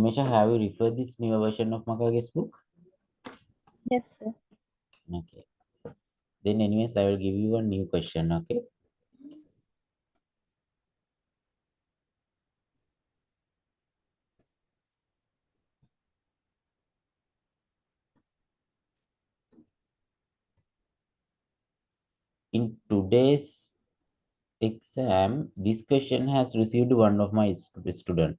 Nimesha, have you referred this new version of Makage's book? Yes, sir. Okay. Then anyways, I will give you a new question, okay? In today's exam, this question has received one of my student.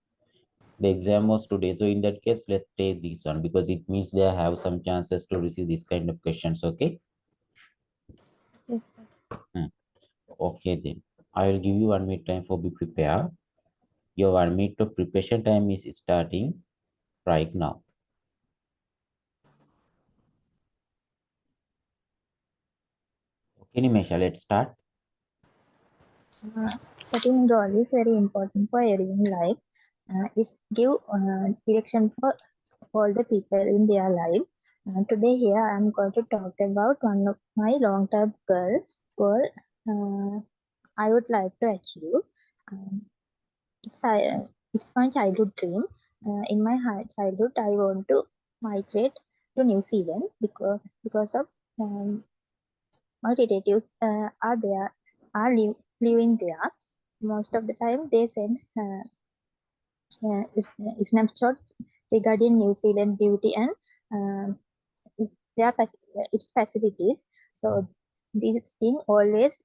The exam was today. So in that case, let's take this one because it means they have some chances to receive this kind of questions, okay? Yes, Hmm. Okay, then. I will give you 1 minute time for be prepared. Your 1 minute of preparation time is starting right now. Okay, Nimesha, let's start. Uh, Setting goal is very important for everyone life. It give direction for all the people in their life. Today here I am going to talk about one of my long-term goal. Uh, I would like to achieve. Um, it's my childhood dream. In my childhood, I want to migrate to New Zealand because of my relatives living there. Most of the time, they send snapshots regarding New Zealand beauty and its facilities. So this thing always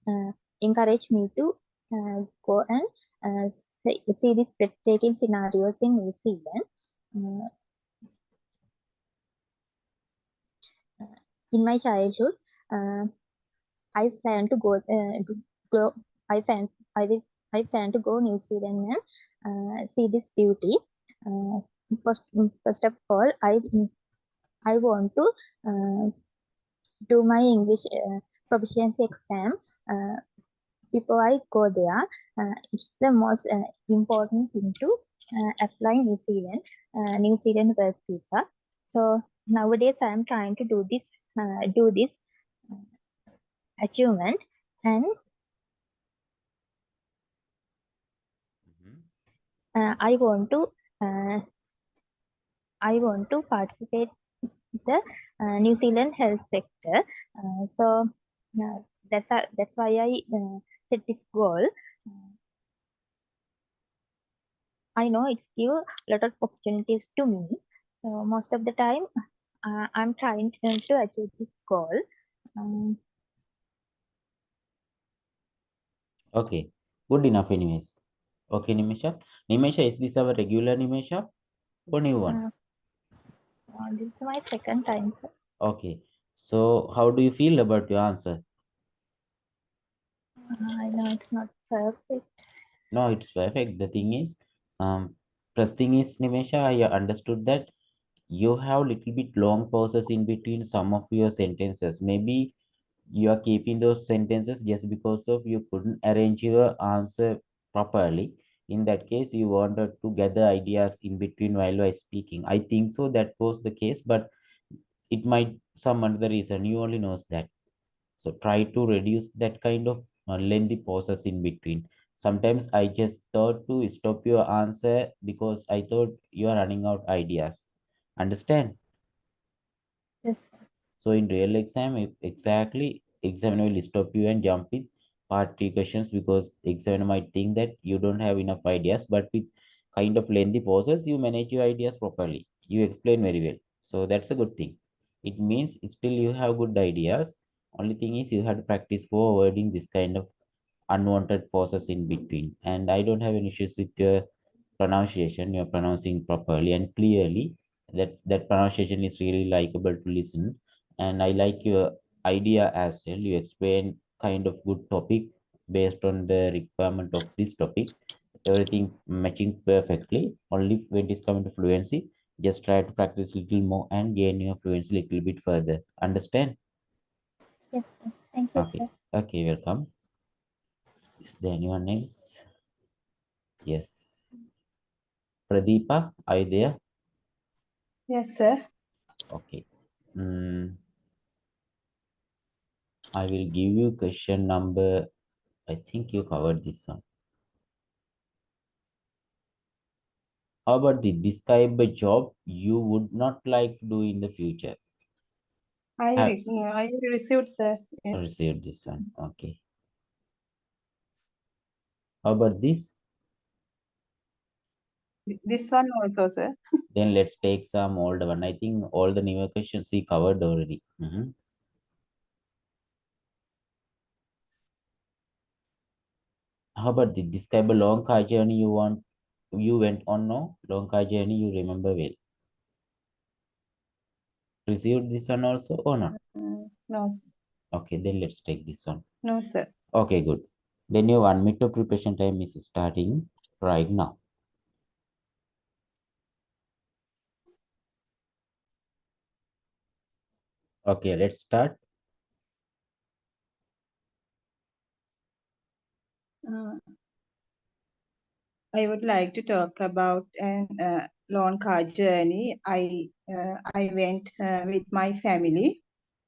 encourage me to go and see these breathtaking scenarios in New Zealand. Uh, in my childhood, uh, I plan to go. I plan. I will. I plan to go New Zealand and see this beauty. Uh, first of all, I want to do my English proficiency exam. Uh, Before I go there, it's the most important thing to apply New Zealand work visa. So nowadays I am trying to do this uh, achievement, and Mhm. uh, uh, I want to participate in the New Zealand health sector. So that's why I set this goal. Uh, I know it's give a lot of opportunities to me. So most of the time, I'm trying to achieve this goal. Um, Okay, good enough, anyways. Okay, Nimesha. Nimesha, is this our regular Nimesha or new one? uh, this is my second time. Okay, so how do you feel about your answer? I know it's not perfect. No, it's perfect. The thing is, um, first thing is, Nimesha, I understood that you have little bit long pauses in between some of your sentences. Maybe you are keeping those sentences just because of you couldn't arrange your answer properly. In that case, you wanted to gather ideas in between while I speaking. I think so that was the case, but it might some other reason. You only knows that. So try to reduce that kind of lengthy pauses in between. Sometimes I just thought to stop your answer because I thought you are running out ideas. Understand? Yes, So in real exam, if exactly examiner will stop you and jump in part three questions because examiner might think that you don't have enough ideas, but with kind of lengthy pauses, you manage your ideas properly. You explain very well. So that's a good thing. It means still you have good ideas. Only thing is you have to practice for avoiding this kind of unwanted pauses in between. And I don't have any issues with your pronunciation. You're pronouncing properly and clearly. That pronunciation is really likable to listen. And I like your idea as well. You explain kind of good topic based on the requirement of this topic. Everything matching perfectly. Only when it is coming to fluency, just try to practice little more and gain your fluency little bit further. Understand? yes, sir. Thank you, Okay. sir. Okay, welcome. Is there anyone else? Yes. Pradeepa, are you there? Yes, sir. Okay. Mm, I will give you question number. I think you covered this one. How about the describe a job you would not like to do in the future? Have I received, sir. Yes. received this one. Okay. How about this? This one also, sir. Then let's take some old one. I think all the newer questions we covered already. How about the describe a long car journey you went on? No long car journey you remember well. Received this one also or not? No, Okay, then let's take this one. no, sir. Okay, good. Then your 1 minute of preparation time is starting right now. Okay, let's start. Uh, I would like to talk about an long car journey. I went with my family.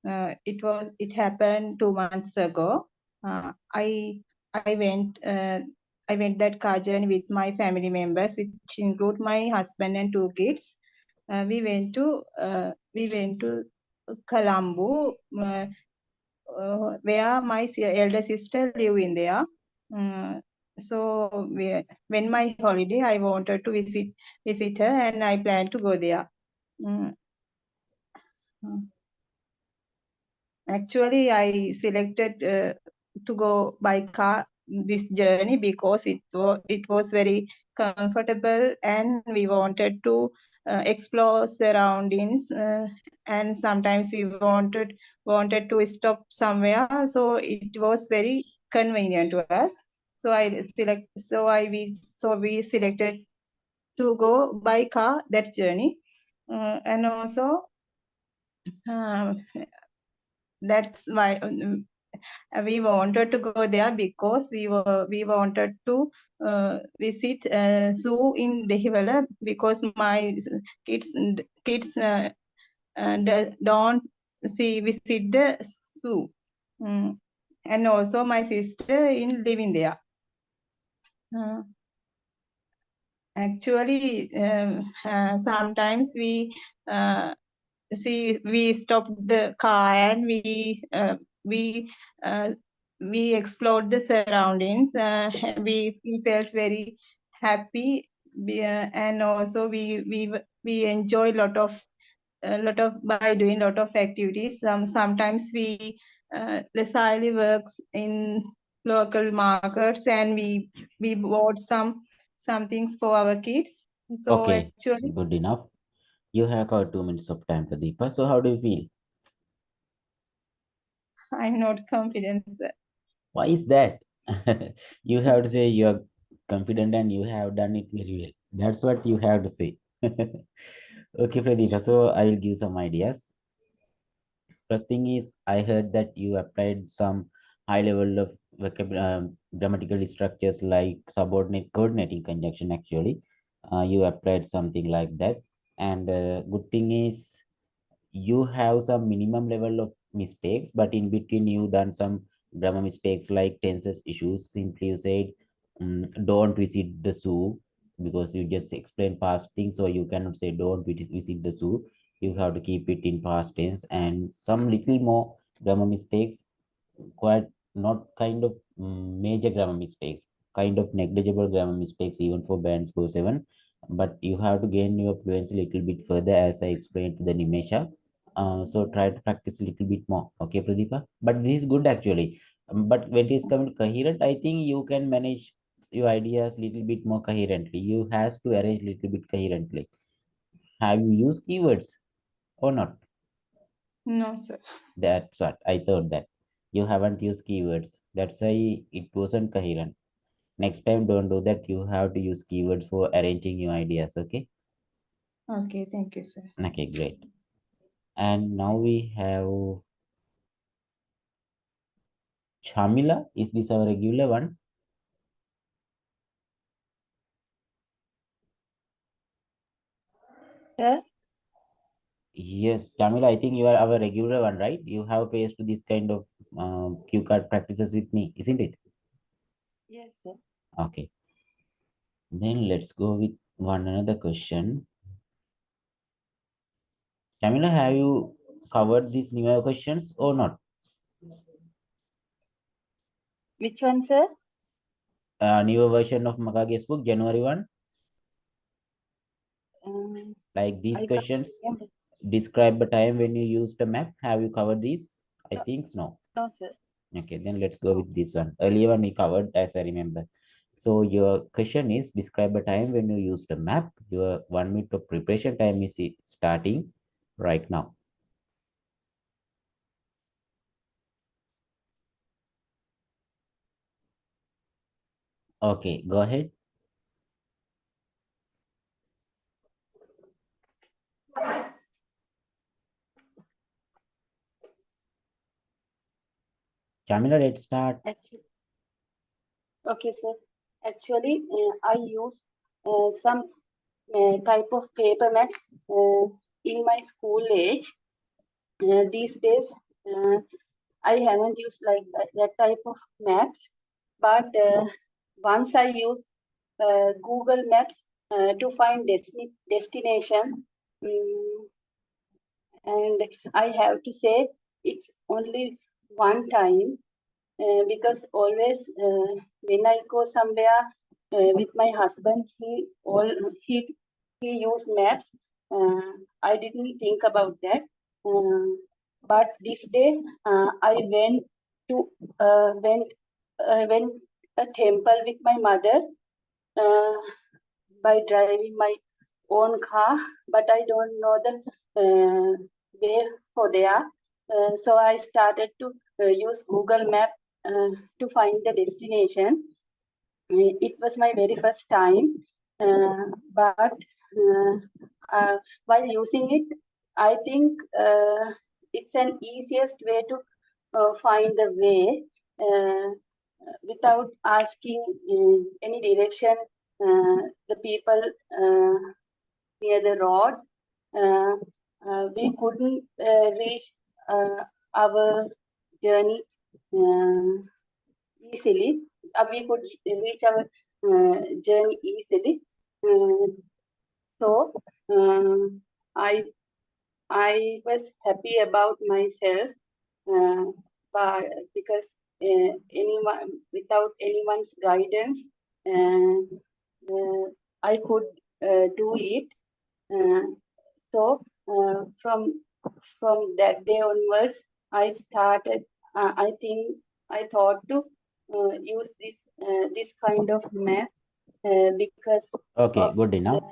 It happened 2 months ago. Uh, I I went I went that car journey with my family members, which include my husband and 2 kids. We went to Colombo, where my elder sister live in there. Uh, when my holiday, I wanted to visit her, and I plan to go there. Mm, mm. Actually, I selected to go by car this journey because it was very comfortable, and we wanted to explore surroundings, and sometimes we wanted to stop somewhere, so it was very convenient to us. So we selected to go by car that journey, and also. Um, that's why we wanted to go there because we wanted to visit zoo in Dehiwala because my kids kids don't visit the zoo. Mm. And also my sister in living there. Uh, Actually, sometimes uh, we stopped the car, and we uh, we explored the surroundings. We felt very happy, and also we enjoy a lot of by doing lot of activities. Sometimes we Leslie works in local markets, and we bought some things for our kids. So Okay, actually, good enough. You have got 2 minutes of time, Pradeepa. So how do you feel? I'm not confident. Why is that? You have to say you are confident and you have done it very well. That's what you have to say. Okay, Pradeepa. So I will give some ideas. First thing is, I heard that you applied some high level of grammatical structures like subordinate, coordinating, conjunction. Actually, you applied something like that. And good thing is, you have some minimum level of mistakes, but in between you done some grammar mistakes like tenses issues. Simply you said, don't visit the zoo because you just explain past things, so you cannot say don't visit the zoo. You have to keep it in past tense, and some little more grammar mistakes, quite not kind of major grammar mistakes, kind of negligible grammar mistakes even for band score 7. But you have to gain your fluency a little bit further, as I explained to the Nimesha. So try to practice a little bit more. Okay, Pradeepa. But this is good actually. But when it is coming to coherent, I think you can manage your ideas little bit more coherently. You has to arrange little bit coherently. Have you used keywords or not? No, sir. That's what I thought that you haven't used keywords. That's why it wasn't coherent. Next time, don't do that. You have to use keywords for arranging your ideas. Okay. Okay, thank you, sir. Okay, great. And now we have Shamila. Is this our regular one? Sir? Yes, Shamila. I think you are our regular one, right? You have faced this kind of cue card practices with me, isn't it? Yes, sir. Okay. Then let's go with One another question. Camila, have you covered these newer questions or not? Which one, sir? Newer version of Makage's book, January 1. Like these I can't questions, remember. describe a time when you used a map. Have you covered these? I No, think no. no, sir. Okay, then let's go No. with this one. Earlier one we covered, as I remember. So your question is describe a time when you used a map. Your 1 minute of preparation time is starting right now. Okay, go ahead. Jamila, let's start. Actually, okay, sir. Actually, I use some type of paper maps in my school age. These days, uh, I haven't used like that type of maps, but once I used Google Maps to find destination, mm, and I have to say it's only one time because always when I go somewhere with my husband, he he used maps. Uh, I didn't think about that, uh, but this day I to went went a temple with my mother uh, by driving my own car, but I don't know the way for there. So I started to use Google Map to find the destination. It was my very first time, but uh, while using it, I think it's an easiest way to find the way without asking any direction. The people near the road, uh, we couldn't reach our journey easily. We could reach our journey easily. Uh, so I I was happy about myself, uh, but because anyone without anyone's guidance, uh, I could do it. Uh, so from that day onwards, I started. I think I thought to use this kind of map because Okay, of good the. enough.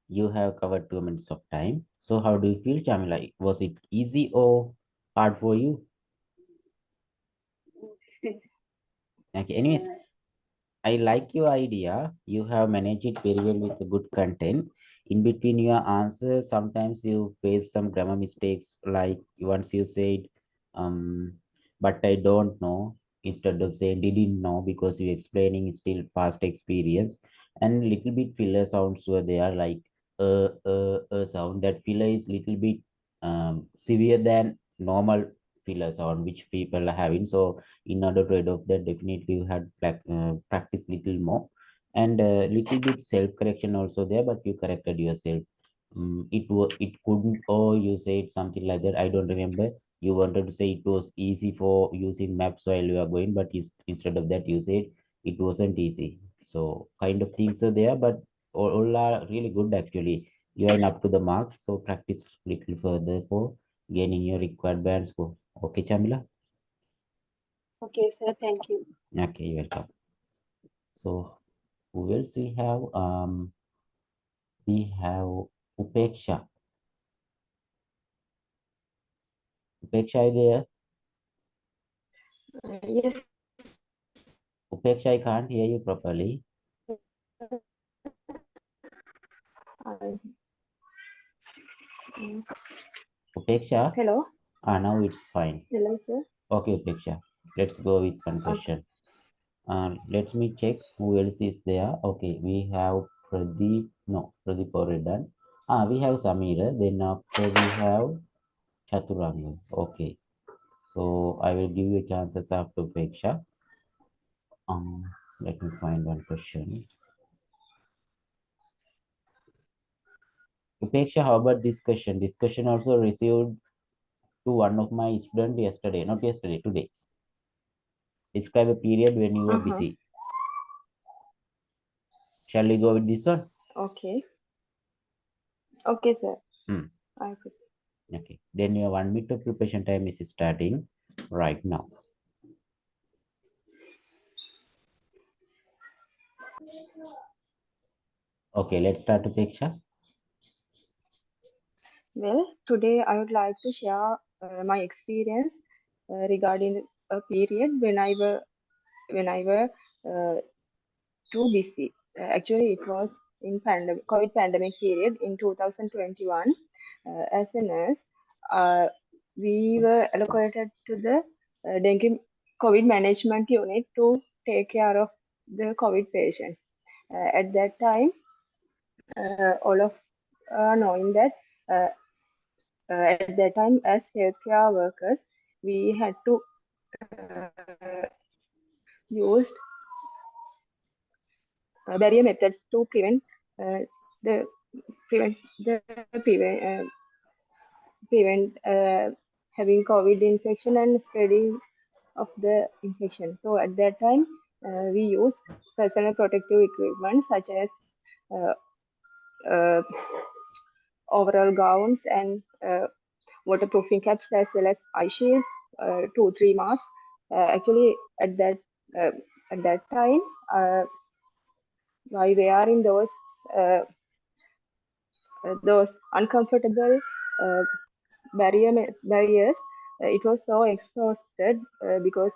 You have covered 2 minutes of time. So how do you feel, Jamila? Was it easy or hard for you? Okay, anyways, uh, I like your idea. You have managed it very well with the good content. In between your answers, sometimes you face some grammar mistakes, like once you said, but I don't know, instead of saying didn't know, because you explaining still past experience, and little bit filler sounds were there, like sound. That filler is little bit severe than normal filler sound, which people are having. So in order to adopt that, definitely you had practice little more, and little bit self correction also there, but you corrected yourself. It couldn't, or you said something like that, I don't remember. You wanted to say it was easy for using maps while you are going, but instead of that you said it wasn't easy. So kind of things are there, but all are really good actually. You are up to the mark, so practice little further for gaining your required band score. Okay, Chamila. okay, sir. Thank you. Okay, you're welcome. So who else we have? We have Upeksha. Upeksha is there. Yes. Upeksha, I can't hear you properly. I- mm, Upeksha, Hello. now it's fine. Hello, sir. Okay, Upeksha, let's go with one Okay. question. Let me check who else is there. Okay, we have Pradeep. No, Pradeep already done. We have Samira. Then after we have Chaturanga. Okay, so I will give you chances after Upeksha. Let me find one question. Upeksha, how about this question? This question also received to one of my students yesterday, not yesterday, today. Describe a period when you were Uh-huh. busy. Shall we go with this one? Okay. Okay, sir. Hmm. I could. Okay. Then your 1 minute of preparation time is starting right now. Okay, let's start, Upeksha. Well, today I would like to share my experience regarding a period when I were uh, too busy. Actually, it was in COVID pandemic period in 2021. As a nurse, uh, we were allocated to the dengue COVID management unit to take care of the COVID patients. At that time, all of knowing that uh, at that time as healthcare workers, we had to use barrier methods to uh, the prevent the prevent having COVID infection and spreading of the infection. So at that time, we used personal protective equipment such as uh, uh, overall gowns and waterproofing caps as well as eye shields, 2 3 masks. Actually, uh, at that time, by wearing uh, those uncomfortable uh, barriers, it was so exhausted because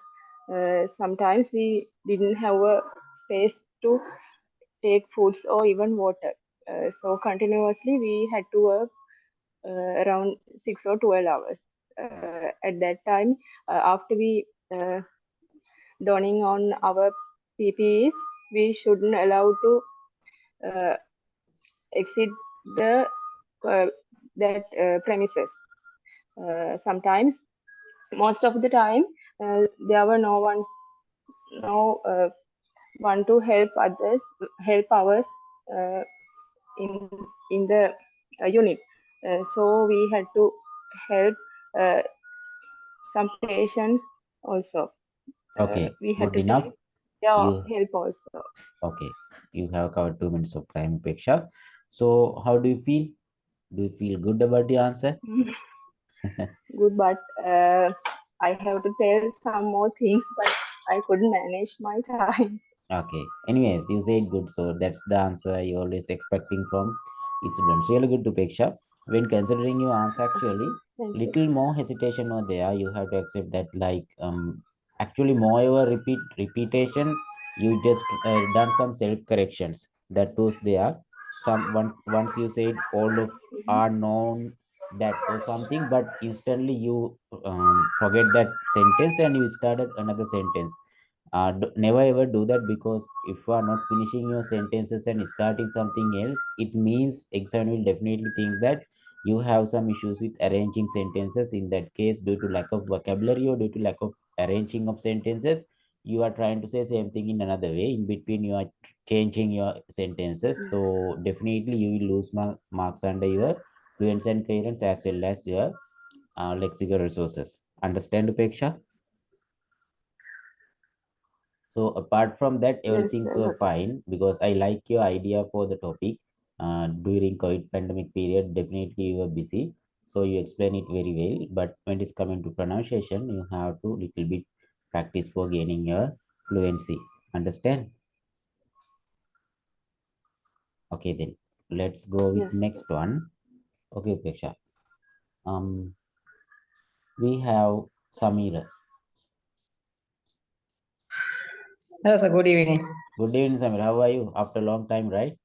sometimes we didn't have a space to take foods or even water. So continuously we had to work around 6 or 12 hours. At that time, after we donning on our PPEs, we shouldn't allow to uh, exit the uh, that premises. Sometimes, most of the time, there were no one to help ours uh, in in the unit. So we had to help uh, some patients also. Okay, We had good to enough. take their You help also. okay? You have covered 2 minutes of time, Upeksha. So, how do you feel? Do you feel good about the answer? Good, but I have to tell some more things, but I couldn't manage my time. Okay. Anyways, you said good, so that's the answer you're always expecting from students. Really good, Upeksha. When considering your answer, actually, Thank you. little more hesitation or there, you have to accept that. Like, actually, moreover, repetition. You just done some self corrections. That was there. Once you said all of Mhm. are known that or something, but instantly you forget that sentence and you started another sentence. Never ever do that, because if you are not finishing your sentences and starting something else, it means examiner will definitely think that you have some issues with arranging sentences. In that case, due to lack of vocabulary or due to lack of arranging of sentences, you are trying to say same thing in another way. In between, you are changing your sentences, Yes, so definitely you will lose marks under your fluency and coherence as well as your lexical resources. Understand, Upeksha? So apart from that, yes, everything's I got it. fine, because I like your idea for the topic. During COVID pandemic period, definitely you were busy, so you explain it very well. But when it's coming to pronunciation, you have to little bit practice for gaining your fluency. Understand? Okay, then let's go with Yes, next one. Okay, Peksha. Um, we have Samira. Hello, sir. Good evening. Good evening, Samira. How are you? After a long time, right?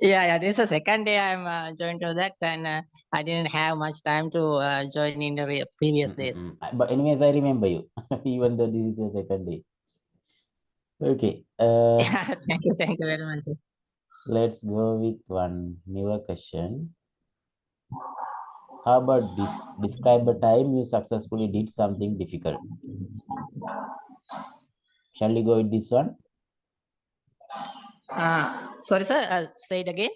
Yeah. This is the second day I'm joined to that, and I didn't have much time to join in the previous days. Mm-mm-mm. But anyways, I remember you, even though this is your second day. Okay, Yeah, thank you very much, sir. let's go with one newer question. How about this? Describe a time you successfully did something difficult. Shall we go with this one? Sorry, sir. Say it again.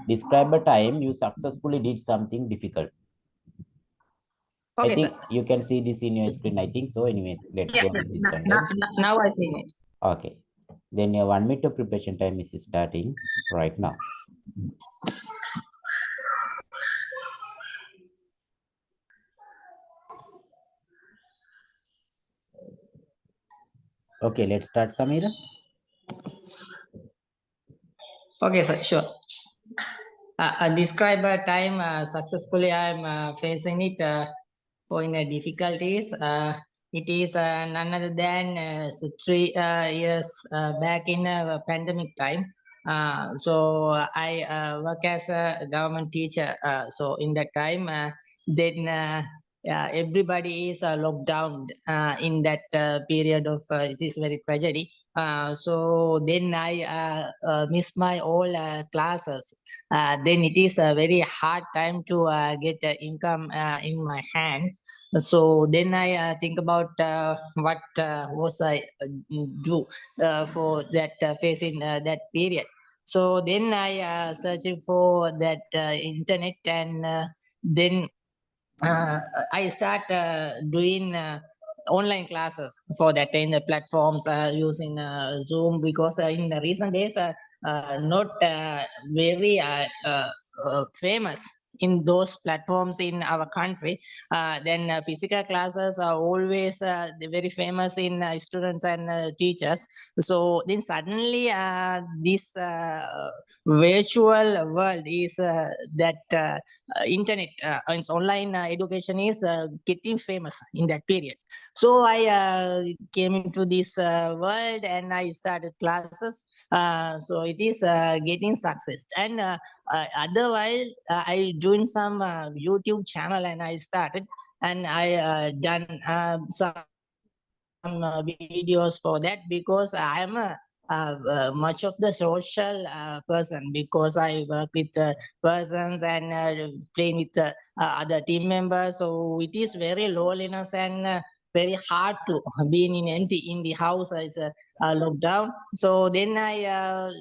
Describe a time you successfully did something difficult. I Okay, sir. think you can see this in your screen. I think so. Anyways, let's Yeah, go yeah. with this one then. Now I see it. Okay. Then your 1 minute of preparation time is starting right now. Okay, let's start, Samira. Okay, sir. Sure. Describe a time successfully I'm facing it for in difficulties. It is none other than 3 years back in pandemic time. So I work as a government teacher. So in that time, then everybody is locked down in that period of it is very tragedy. So then I miss my all classes. Then it is a very hard time to get income in my hands. So then I think about what was I do for that facing that period. So then I searching for that internet, and then uh, I start doing online classes for that in the platforms using Zoom, because in the recent days not very famous in those platforms in our country. Then physical classes are always very famous in students and teachers. So then suddenly this virtual world is that internet and online education is getting famous in that period. So I came into this world and I started classes. So it is getting success, and otherwise I joined some YouTube channel and I started, and I done some videos for that, because I am much of the social person, because I work with persons and playing with other team members. So it is very loneliness and very hard to being in empty in the house as a lockdown. So then I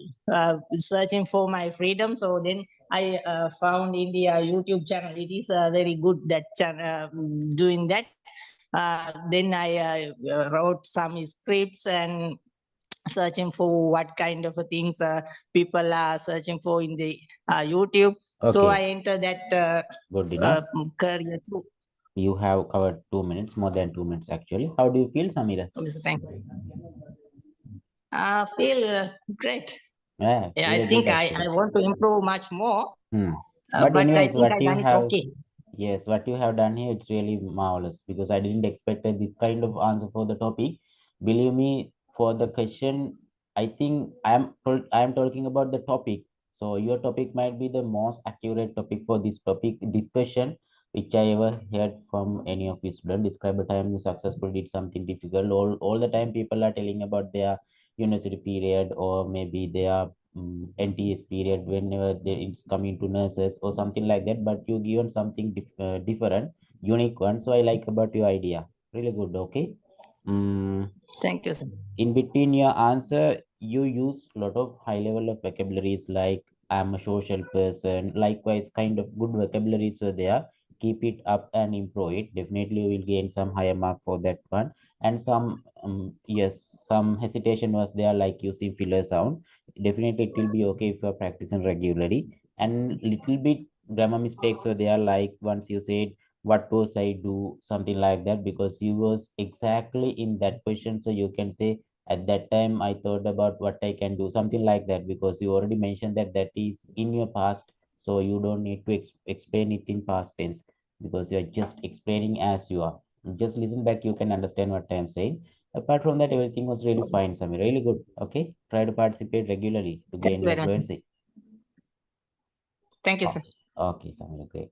searching for my freedom. So then I found in the YouTube channel. It is very good that doing that. Then I wrote some scripts and searching for what kind of things people are searching for in the YouTube. So I Okay, enter that good enough. career too. You have covered 2 minutes, more than 2 minutes actually. How do you feel, Samira? Okay, so thank you. Feel great. Yeah, Yeah, I really good think I actually. want to improve much more, Hmm. But but I anyways, think I what you done it have, okay. yes, what you have done here, it's really marvelous because I didn't expect this kind of answer for the topic. Believe me, for the question, I think I am talking about the topic. So your topic might be the most accurate topic for this topic discussion, which I ever heard from any of you students. Describe a time you successfully did something difficult. All the time people are telling about their university period or maybe their NTS period whenever it's coming to nurses or something like that. But you given something different, unique one. So I like about your idea. Really good. Okay. Mm, Thank you, sir. in between your answer, you use a lot of high level of vocabularies like I'm a social person. Likewise, kind of good vocabularies were there. Keep it up and improve it. Definitely, you will gain some higher mark for that one. And some, yes, some hesitation was there, like using filler sound. Definitely, it will be okay if you are practicing regularly. And little bit grammar mistakes were there, like once you said what was I do, something like that, because you was exactly in that question. So you can say at that time I thought about what I can do, something like that, because you already mentioned that that is in your past. So you don't need to explain it in past tense because you are just explaining as you are. Just listen back, you can understand what I'm saying. Apart from that, everything was really fine, Samir. Really good. Okay. Try to participate regularly to Thank gain you your very much. fluency. Thank you, Oh, sir. okay, Samir. Great.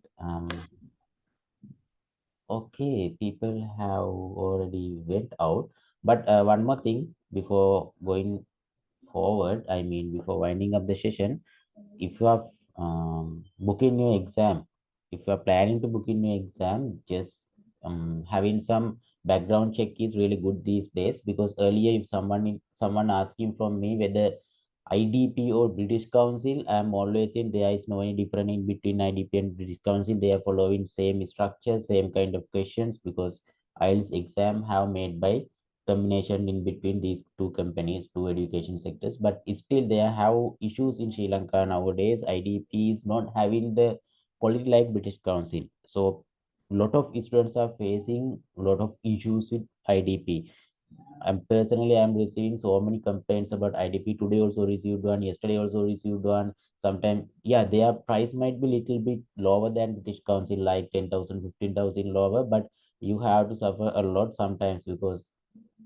Okay, people have already went out. But one more thing before going forward, I mean, before winding up the session, if you are booking your exam, if you are planning to book in your exam, just having some background check is really good these days, because earlier if someone asking from me whether IDP or British Council, I'm always in there is no any difference in between IDP and British Council. They are following same structure, same kind of questions because IELTS exam have made by combination in between these two companies, two education sectors. But still they have issues in Sri Lanka nowadays. IDP is not having the quality like British Council. So lot of students are facing a lot of issues with IDP. I'm receiving so many complaints about IDP. Today also received one, yesterday also received one. Sometimes, yeah, their price might be little bit lower than British Council, like 10,000, 15,000 lower, but you have to suffer a lot sometimes because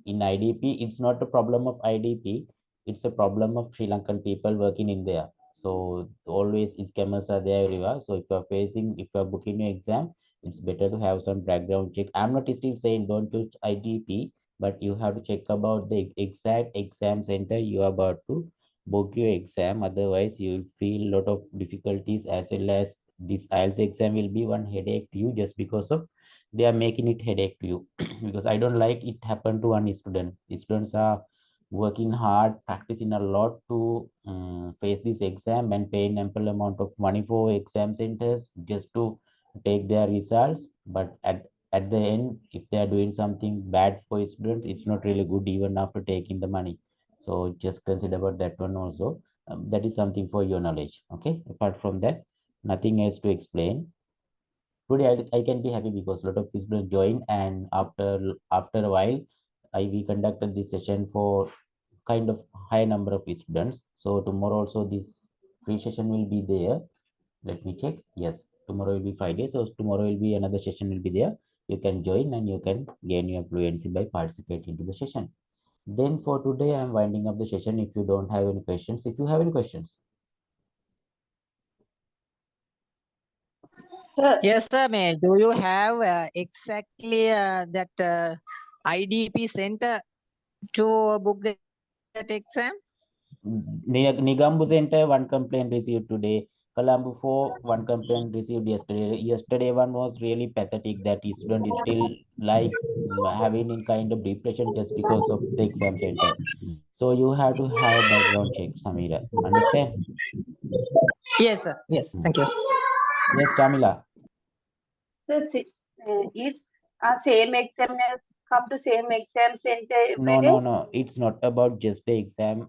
in IDP, it's not a problem of IDP, it's a problem of Sri Lankan people working in there. So always scammers are there everywhere. So if you're booking your exam, it's better to have some background check. I'm not still saying don't choose IDP, but you have to check about the exact exam center you are about to book your exam. Otherwise, you will feel a lot of difficulties as well as this IELTS exam will be one headache to you just because of they are making it headache to you because I don't like it happen to one student. Students are working hard, practicing a lot to face this exam and paying ample amount of money for exam centers just to take their results. But at the end, if they are doing something bad for students, it's not really good even after taking the money. So just consider about that one also. That is something for your knowledge. Okay. Apart from that, nothing else to explain. Today I can be happy because a lot of people joined, and after a while we conducted this session for kind of high number of students. So tomorrow also this free session will be there. Let me check. Yes, tomorrow will be Friday, so tomorrow will be another session will be there. You can join and you can gain your fluency by participating to the session. Then for today I'm winding up the session. If you don't have any questions, if you have any questions. Sir, Yes, sir. May do you have exactly that IDP center to book that exam? Nigambu Center, one complaint received today. Colombo 4, one complaint received yesterday. Yesterday one was really pathetic that the student is still like having in kind of depression just because of the exam center. So you have to have background check, Samira. Understand? Yes, sir. Yes. Thank you. Yes, Camila. sir, is same examiners come to same exam center every No, day? no, no. It's not about just the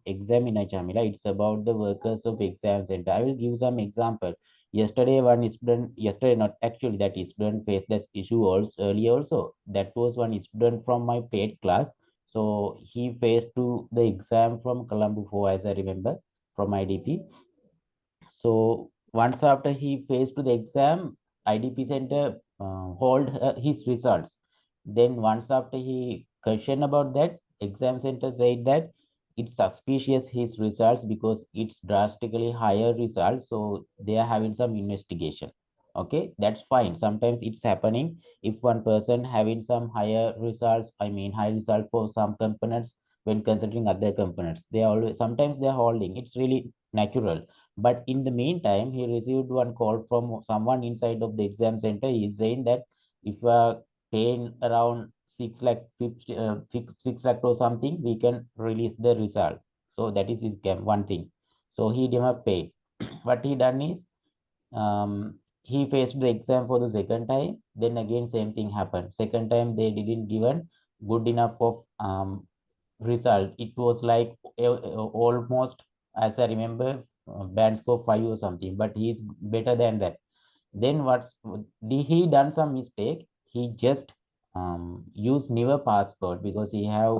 examiner, Jamila. It's about the workers of exam center. I will give some example. Yesterday, not actually, that student faced this issue also earlier also. That was one student from my paid class. So he faced to the exam from Colombo 4, as I remember, from IDP. So once after he faced to the exam, IDP center hold his results. Then once after he questioned about that, exam center said that it's suspicious his results because it's drastically higher results. So they are having some investigation. Okay, that's fine. Sometimes it's happening if one person having some higher results. I mean, high result for some components when considering other components. They are always sometimes they are holding. It's really natural, but in the meantime, he received one call from someone inside of the exam center. He's saying that if you are paying around 6 lakh or something, we can release the result. So that is his game, one thing. So he did not pay. What he done is he faced the exam for the second time. Then again, same thing happened. Second time, they didn't given good enough of result. It was like almost, as I remember, band score 5 or something, but he's better than that. Then what's he done some mistake? He just used newer passport because he have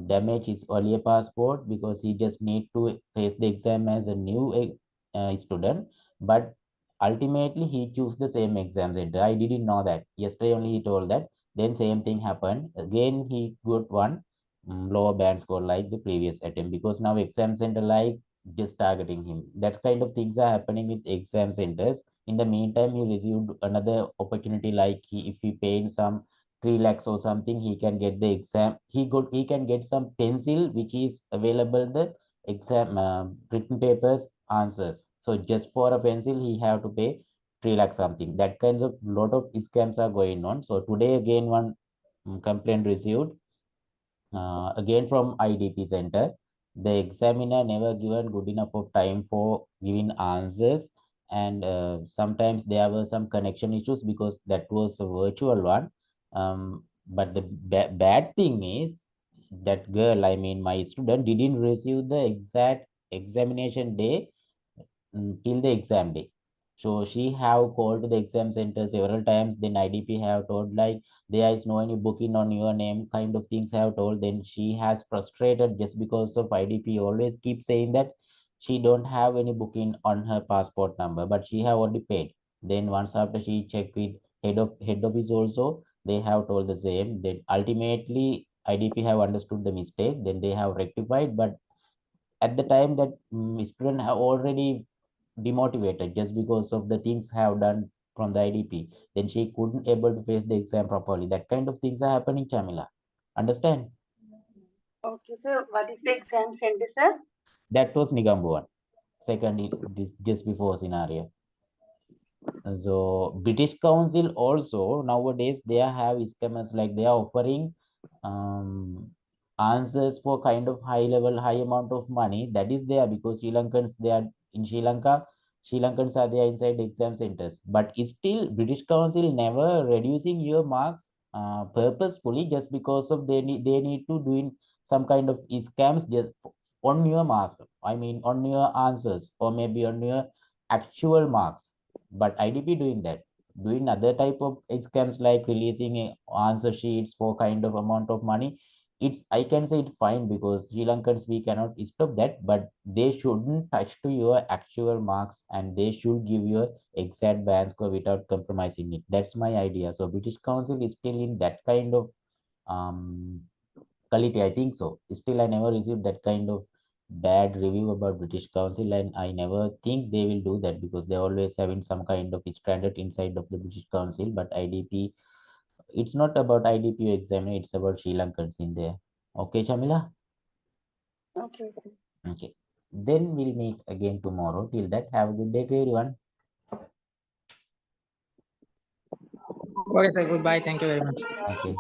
damaged his earlier passport because he just need to face the exam as a new student. But ultimately he choose the same exam center. I didn't know that. Yesterday only he told that. Then same thing happened. Again he got one lower band score like the previous attempt because now exam center like just targeting him. That kind of things are happening with exam centers. In the meantime, he received another opportunity like if he paid some 3 lakhs or something, he can get the exam. He can get some pencil which is available the exam written papers answers. So just for a pencil, he have to pay 3 lakhs something. That kinds of lot of scams are going on. So today again one complaint received again from IDP center. The examiner never given good enough of time for giving answers, and sometimes there were some connection issues because that was a virtual one. But the bad thing is that girl, I mean my student, didn't receive the exact examination day till the exam day. So she have called to the exam center several times. Then IDP have told like there is no any booking on your name, kind of things have told. Then she has frustrated just because of IDP always keep saying that she don't have any booking on her passport number, but she have already paid. Then once after she checked with head office also, they have told the same. Then ultimately IDP have understood the mistake. Then they have rectified, but at the time that student have already demotivated just because of the things have done from the IDP, then she couldn't able to face the exam properly. That kind of things are happening, Chamila. Understand? Okay, so what is the exam center, sir? That was Nigambuan. Second, this just before scenario. So British Council also nowadays they have schemes like they are offering um, answers for kind of high level, high amount of money that is there because Sri Lankans they are in Sri Lanka. Sri Lankans are there inside the exam centers, but still British Council never reducing your marks purposefully just because of they need to doing some kind of scams just on your marks. I mean on your answers or maybe on your actual marks, but IDP doing that, doing other type of scams like releasing answer sheets for kind of amount of money. It's I can say it's fine because Sri Lankans we cannot stop that, but they shouldn't touch to your actual marks and they should give you exact band score without compromising it. That's my idea. So British Council is still in that kind of um quality, I think so. Still, I never received that kind of bad review about British Council, and I never think they will do that because they always having some kind of standard inside of the British Council. But IDP, it's not about IDP exam, it's about Sri Lankans in there. Okay, Shamila? Okay, sir. Okay. Then we'll meet again tomorrow. Till that, have a good day to everyone. Okay, sir. Goodbye. Thank you very much. Okay.